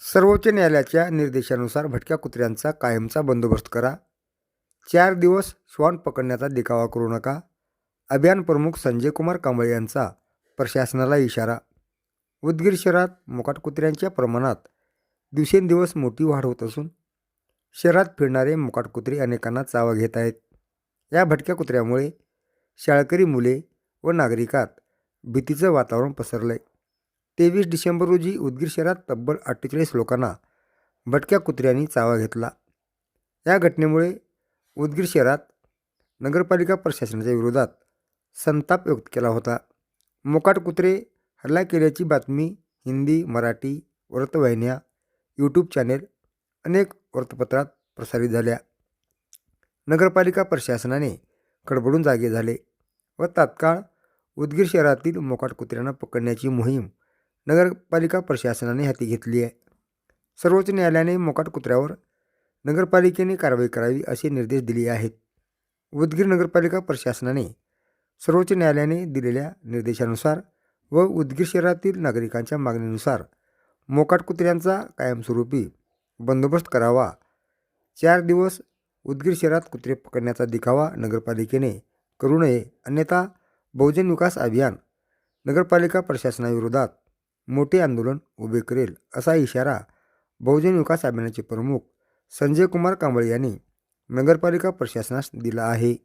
सर्वोच्च न्यायालयाच्या निर्देशानुसार भटक्या कुत्र्यांचा कायमचा बंदोबस्त करा. 4 दिवस श्वान पकडण्याचा देखावा करू नका. अभियान प्रमुख संजय कुमार कांबळे यांचा प्रशासनाला इशारा. उदगीर शहरात मोकाट कुत्र्यांच्या प्रमाणात दिवसेंदिवस मोठी वाढ होत असून शहरात फिरणारे मोकाट कुत्रे अनेकांना चावा घेत आहेत. या भटक्या कुत्र्यामुळे शाळकरी मुले व नागरिकात भीतीचं वातावरण पसरलंय. 23 डिसेंबर रोजी उदगीर शहरात तब्बल 48 लोकांना भटक्या कुत्र्यांनी चावा घेतला. या घटनेमुळे उदगीर शहरात नगरपालिका प्रशासनाच्या विरोधात संताप व्यक्त केला होता. मोकाट कुत्रे हल्ला केल्याची बातमी हिंदी, मराठी वृत्तवाहिन्या, यूट्यूब चॅनेल, अनेक वृत्तपत्रात प्रसारित झाल्या. नगरपालिका प्रशासनाने खडबडून जागे झाले व तात्काळ उदगीर शहरातील मोकाट कुत्र्यांना पकडण्याची मोहीम नगरपालिका प्रशासनाने हाती घेतली आहे. सर्वोच्च न्यायालयाने मोकाट कुत्र्यावर नगरपालिकेने कारवाई करावी असे निर्देश दिले आहेत. उदगीर नगरपालिका प्रशासनाने सर्वोच्च न्यायालयाने दिलेल्या निर्देशानुसार व उदगीर शहरातील नागरिकांच्या मागणीनुसार मोकाट कुत्र्यांचा कायमस्वरूपी बंदोबस्त करावा. 4 दिवस उदगीर शहरात कुत्रे पकडण्याचा देखावा नगरपालिकेने करू नये, अन्यथा बहुजन विकास अभियान नगरपालिका प्रशासनाविरोधात मोठे आंदोलन उभे करेल, असा इशारा बहुजन विकास अभियानाचे प्रमुख संजय कुमार कांबळे यांनी नगरपालिका प्रशासनास दिला आहे.